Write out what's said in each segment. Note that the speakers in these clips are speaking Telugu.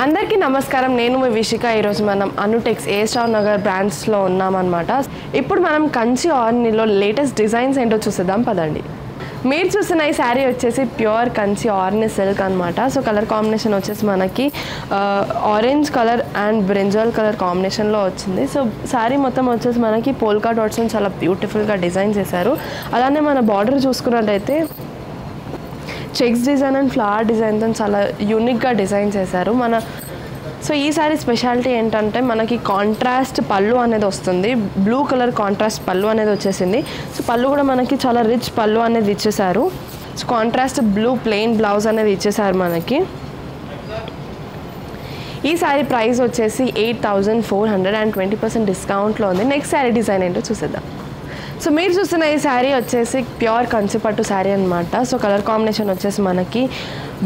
అందరికీ నమస్కారం. నేను మీ విషిక. ఈరోజు మనం అనుటెక్స్ ఏ స్టార్ నగర్ బ్రాండ్స్లో ఉన్నామన్నమాట. ఇప్పుడు మనం కంచి ఆర్నీలో లేటెస్ట్ డిజైన్స్ ఏంటో చూసేద్దాం పదండి. మీరు చూసిన ఈ శారీ వచ్చేసి ప్యూర్ కంచి ఆర్నీ సిల్క్ అనమాట. సో కలర్ కాంబినేషన్ వచ్చేసి మనకి orange colour and brinjal colour కాంబినేషన్లో వచ్చింది. సో శారీ మొత్తం వచ్చేసి మనకి పోల్కా డాట్స్ని చాలా బ్యూటిఫుల్గా డిజైన్ చేశారు. అలానే మన బార్డర్ చూసుకున్నట్టయితే చెక్స్ డిజైన్ అండ్ ఫ్లవర్ డిజైన్తో చాలా యూనిక్గా డిజైన్ చేశారు. సో ఈ సారీ స్పెషాలిటీ ఏంటంటే మనకి కాంట్రాస్ట్ పళ్ళు అనేది వస్తుంది. బ్లూ కలర్ కాంట్రాస్ట్ పళ్ళు అనేది వచ్చేసింది. సో పళ్ళు కూడా మనకి చాలా రిచ్ పళ్ళు అనేది ఇచ్చేసారు. So contrast blue plain blouse అనేది ఇచ్చేసారు మనకి. ఈ శారీ ప్రైస్ వచ్చేసి 8,400 అండ్ 20% డిస్కౌంట్లో ఉంది. నెక్స్ట్ శారీ డిజైన్ ఏంటో చూసేద్దాం. సో మీరు చూస్తున్న ఈ శారీ వచ్చేసి ప్యూర్ కంచిపట్టు శారీ అనమాట. సో కలర్ కాంబినేషన్ వచ్చేసి మనకి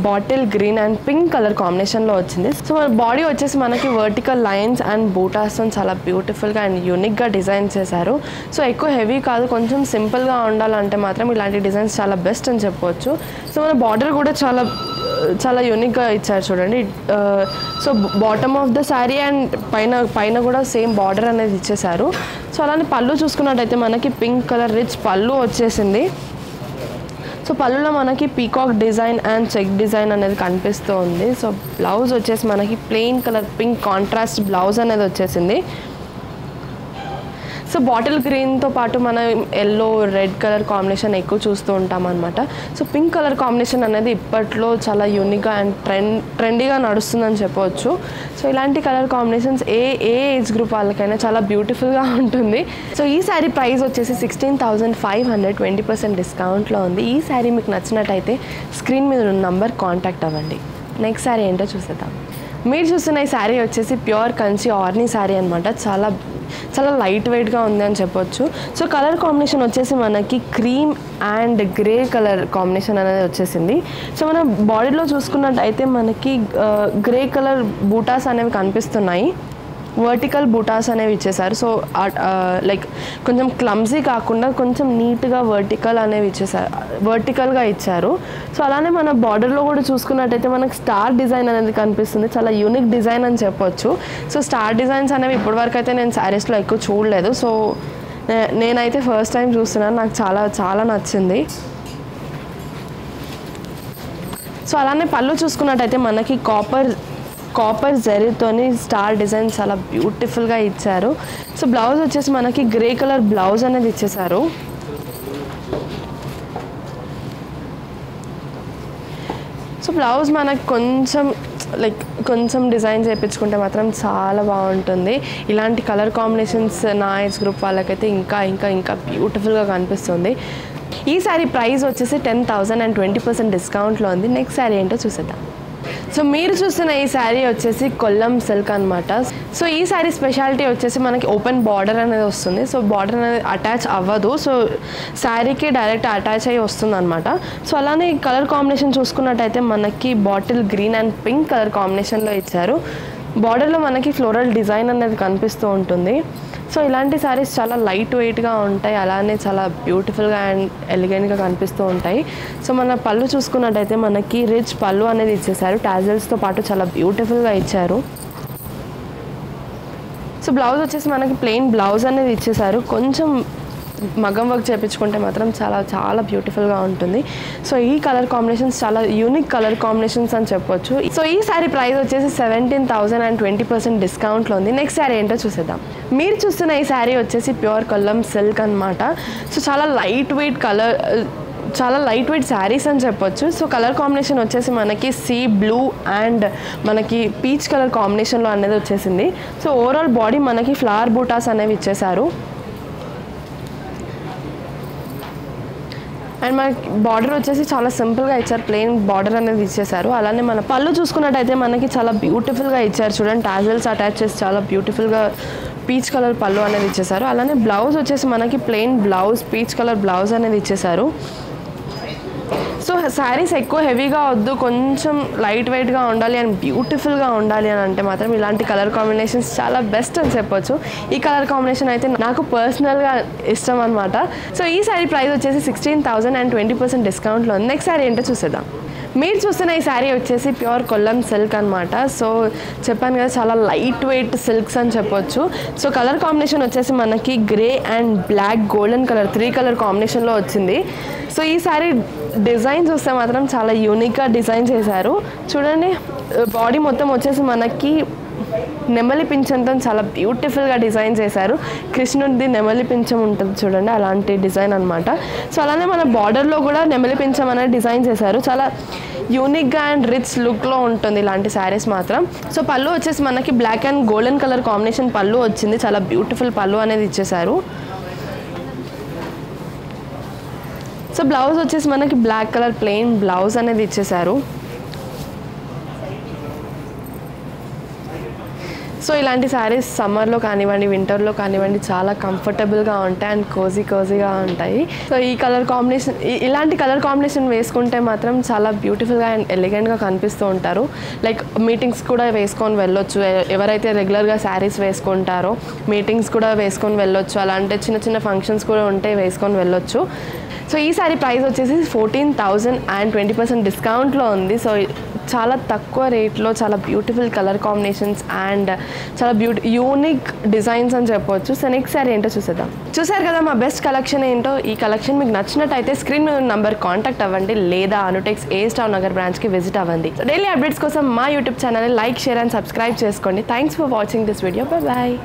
bottle green and pink colour కాంబినేషన్లో వచ్చింది. సో బాడీ వచ్చేసి మనకి వర్టికల్ లైన్స్ అండ్ బూటాస్తో చాలా బ్యూటిఫుల్గా అండ్ యూనిక్గా డిజైన్ చేశారు. సో ఎక్కువ హెవీ కాదు, కొంచెం సింపుల్గా ఉండాలంటే మాత్రం ఇలాంటి డిజైన్స్ చాలా బెస్ట్ అని చెప్పవచ్చు. సో మన బార్డర్ కూడా చాలా యూనిక్గా ఇచ్చారు చూడండి. So bottom of the sari and పైన కూడా సేమ్ బార్డర్ అనేది ఇచ్చేసారు. సో అలానే పళ్ళు చూసుకున్నట్టయితే మనకి పింక్ కలర్ రిచ్ పళ్ళు వచ్చేసింది. సో పళ్ళులో మనకి peacock design and check design అనేది కనిపిస్తూ ఉంది. సో బ్లౌజ్ వచ్చేసి మనకి plain colour pink contrast blouse అనేది వచ్చేసింది. సో బాటిల్ గ్రీన్తో పాటు మనం ఎల్లో రెడ్ కలర్ కాంబినేషన్ ఎక్కువ చూస్తూ ఉంటాం అనమాట. సో పింక్ కలర్ కాంబినేషన్ అనేది ఇప్పట్లో చాలా యూనిక్గా అండ్ ట్రెండీగా నడుస్తుందని చెప్పవచ్చు. సో ఇలాంటి కలర్ కాంబినేషన్స్ ఏ ఏజ్ గ్రూప్ వాళ్ళకైనా చాలా బ్యూటిఫుల్గా ఉంటుంది. సో ఈ శారీ ప్రైస్ వచ్చేసి 16,500 20% డిస్కౌంట్లో ఉంది. ఈ శారీ మీకు నచ్చినట్టయితే స్క్రీన్ మీద ఉన్న నంబర్ కాంటాక్ట్ అవ్వండి. నెక్స్ట్ శారీ ఏంటో చూసేద్దాం. మీరు చూస్తున్న ఈ శారీ వచ్చేసి ప్యూర్ కంచి ఆర్నీ శారీ అనమాట. చాలా లైట్ వెయిట్గా ఉంది అని చెప్పొచ్చు. సో కలర్ కాంబినేషన్ వచ్చేసి మనకి cream and grey colour combination అనేది వచ్చేసింది. సో మన బాడీలో చూసుకున్నట్టయితే మనకి గ్రే కలర్ బూటాస్ అనేవి కనిపిస్తున్నాయి. వర్టికల్ బూటాస్ అనేవి ఇచ్చేసారు. సో లైక్ కొంచెం క్లమ్జీ కాకుండా కొంచెం నీట్గా వర్టికల్గా ఇచ్చారు. సో అలానే మన బార్డర్లో కూడా చూసుకున్నట్టయితే మనకు స్టార్ డిజైన్ అనేది కనిపిస్తుంది. చాలా యూనిక్ డిజైన్ అని చెప్పొచ్చు. సో స్టార్ డిజైన్స్ అనేవి ఇప్పటివరకు అయితే నేను శారీస్లో ఎక్కువ చూడలేదు. సో నేనైతే ఫస్ట్ టైం చూస్తున్నాను. నాకు చాలా నచ్చింది. సో అలానే పళ్ళు చూసుకున్నట్టయితే మనకి కాపర్ జరీతోని స్టార్ డిజైన్ చాలా బ్యూటిఫుల్గా ఇచ్చారు. సో బ్లౌజ్ వచ్చేసి మనకి గ్రే కలర్ బ్లౌజ్ అనేది ఇచ్చేసారు. సో బ్లౌజ్ మనకు కొంచెం డిజైన్ చేయించుకుంటే మాత్రం చాలా బాగుంటుంది. ఇలాంటి కలర్ కాంబినేషన్స్ నా ఏజ్ గ్రూప్ వాళ్ళకైతే ఇంకా బ్యూటిఫుల్గా కనిపిస్తుంది. ఈ శారీ ప్రైస్ వచ్చేసి 10,000 అండ్ 20% డిస్కౌంట్లో ఉంది. నెక్స్ట్ శారీ ఏంటో చూసేద్దాం. సో మీరు చూస్తున్న ఈ శారీ వచ్చేసి కొల్లం సిల్క్ అనమాట. సో ఈ శారీ స్పెషాలిటీ వచ్చేసి మనకి ఓపెన్ బార్డర్ అనేది వస్తుంది. సో బార్డర్ అనేది అటాచ్ అవ్వదు. సో శారీకి డైరెక్ట్ అటాచ్ అయ్యి వస్తుంది అనమాట. సో అలానే కలర్ కాంబినేషన్ చూసుకున్నట్టయితే మనకి bottle green and pink colour కాంబినేషన్లో ఇచ్చారు. బార్డర్లో మనకి ఫ్లోరల్ డిజైన్ అనేది కనిపిస్తూ ఉంటుంది. సో ఇలాంటి శారీస్ చాలా లైట్ వెయిట్గా ఉంటాయి. అలానే చాలా బ్యూటిఫుల్గా అండ్ ఎలిగెంట్గా కనిపిస్తూ ఉంటాయి. సో మన పళ్ళు చూసుకున్నట్టయితే మనకి రిచ్ పళ్ళు అనేది ఇచ్చేసారు. టాజల్స్తో పాటు చాలా బ్యూటిఫుల్గా ఇచ్చారు. సో బ్లౌజ్ వచ్చేసి మనకి ప్లెయిన్ బ్లౌజ్ అనేది ఇచ్చేసారు. కొంచెం మగ్గం వర్క్ చేయించుకుంటే మాత్రం చాలా బ్యూటిఫుల్గా ఉంటుంది. సో ఈ కలర్ కాంబినేషన్స్ చాలా యూనిక్ కలర్ కాంబినేషన్స్ అని చెప్పొచ్చు. సో ఈ శారీ ప్రైస్ వచ్చేసి 17,000 అండ్ 20% డిస్కౌంట్లో ఉంది. నెక్స్ట్ శారీ ఏంటో చూసేద్దాం. మీరు చూస్తున్న ఈ శారీ వచ్చేసి ప్యూర్ కొల్లం సిల్క్ అనమాట. సో చాలా లైట్ వెయిట్ శారీస్ అని చెప్పొచ్చు. సో కలర్ కాంబినేషన్ వచ్చేసి మనకి సీ బ్లూ అండ్ మనకి పీచ్ కలర్ కాంబినేషన్లో అనేది వచ్చేసింది. సో ఓవరాల్ బాడీ మనకి ఫ్లవర్ బూటాస్ అనేవి ఇచ్చేసారు. అండ్ మనకి బార్డర్ వచ్చేసి చాలా సింపుల్గా ఇచ్చారు. ప్లెయిన్ బార్డర్ అనేది ఇచ్చేసారు. అలానే మన పళ్ళు చూసుకున్నట్టయితే మనకి చాలా బ్యూటిఫుల్గా ఇచ్చారు. చూడండి, టాజల్స్ అటాచ్ చేసి చాలా బ్యూటిఫుల్గా పీచ్ కలర్ పళ్ళు అనేది ఇచ్చేసారు. అలానే బ్లౌజ్ వచ్చేసి మనకి plain blouse peach colour blouse అనేది ఇచ్చేసారు. సో శారీస్ ఎక్కువ హెవీగా వద్దు, కొంచెం లైట్ వెయిట్గా ఉండాలి అండ్ బ్యూటిఫుల్గా ఉండాలి అని అంటే మాత్రం ఇలాంటి కలర్ కాంబినేషన్స్ చాలా బెస్ట్ అని చెప్పొచ్చు. ఈ కలర్ కాంబినేషన్ అయితే నాకు పర్సనల్గా ఇష్టం అనమాట. సో ఈ శారీ ప్రైస్ వచ్చేసి 16,000 అండ్ 20% డిస్కౌంట్లో ఉంది. నెక్స్ట్ శారీ ఏంటో చూసేద్దాం. మీరు చూస్తున్న ఈ శారీ వచ్చేసి ప్యూర్ కొల్లం సిల్క్ అనమాట. సో చెప్పాను కదా చాలా లైట్ వెయిట్ సిల్క్స్ అని చెప్పొచ్చు. సో కలర్ కాంబినేషన్ వచ్చేసి మనకి grey and black golden colour 3 colour కాంబినేషన్లో వచ్చింది. సో ఈ శారీ డిజైన్ చూస్తే మాత్రం చాలా యూనిక్గా డిజైన్ చేశారు. చూడండి బాడీ మొత్తం వచ్చేసి మనకి నెమలి పింఛంతో చాలా బ్యూటిఫుల్గా డిజైన్ చేశారు. కృష్ణుడిది నెమలి పింఛం ఉంటుంది చూడండి, అలాంటి డిజైన్ అనమాట. సో అలానే మన బార్డర్లో కూడా నెమలి పింఛం అనేది డిజైన్ చేశారు. చాలా యూనిక్గా అండ్ రిచ్ లుక్లో ఉంటుంది ఇలాంటి శారీస్ మాత్రం. సో పళ్ళు వచ్చేసి మనకి black and golden colour combination పళ్ళు వచ్చింది. చాలా బ్యూటిఫుల్ పళ్ళు అనేది ఇచ్చేశారు. సో బ్లౌజ్ వచ్చేసి మనకి బ్లాక్ కలర్ ప్లెయిన్ బ్లౌజ్ అనేది ఇచ్చేశారు. సో ఇలాంటి శారీస్ సమ్మర్లో కానివ్వండి వింటర్లో కానివ్వండి చాలా కంఫర్టబుల్గా ఉంటాయి అండ్ కోజీగా ఉంటాయి. సో ఈ కలర్ కాంబినేషన్ ఇలాంటి కలర్ కాంబినేషన్ వేసుకుంటే మాత్రం చాలా బ్యూటిఫుల్గా అండ్ ఎలిగెంట్గా కనిపిస్తూ ఉంటారు. లైక్ మీటింగ్స్ కూడా వేసుకొని వెళ్ళొచ్చు. ఎవరైతే రెగ్యులర్గా శారీస్ వేసుకుంటారో మీటింగ్స్ కూడా వేసుకొని వెళ్ళొచ్చు. అలాంటి చిన్న చిన్న ఫంక్షన్స్ కూడా ఉంటే వేసుకొని వెళ్ళొచ్చు. సో ఈ శారీ ప్రైస్ వచ్చేసి 14,000 అండ్ 20% డిస్కౌంట్లో ఉంది. సో చాలా తక్కువ రేట్లో చాలా బ్యూటిఫుల్ కలర్ కాంబినేషన్స్ అండ్ చాలా యూనిక్ డిజైన్స్ అని చెప్పొచ్చు. సో నెక్స్ట్ శారీ ఏంటో చూసేద్దాం. చూసారు కదా మా బెస్ట్ కలెక్షన్ ఏంటో. ఈ కలెక్షన్ మీకు నచ్చినట్టయితే స్క్రీన్ మీద నంబర్ కాంటాక్ట్ అవ్వండి లేదా అనుటెక్స్ ఏ స్టార్ నగర్ బ్రాంచ్కి విజిట్ అవ్వండి. డైలీ అప్డేట్స్ కోసం మా యూట్యూబ్ ఛానల్ని లైక్ షేర్ అండ్ సబ్స్క్రైబ్ చేసుకోండి. Thanks for watching this video. Bye bye.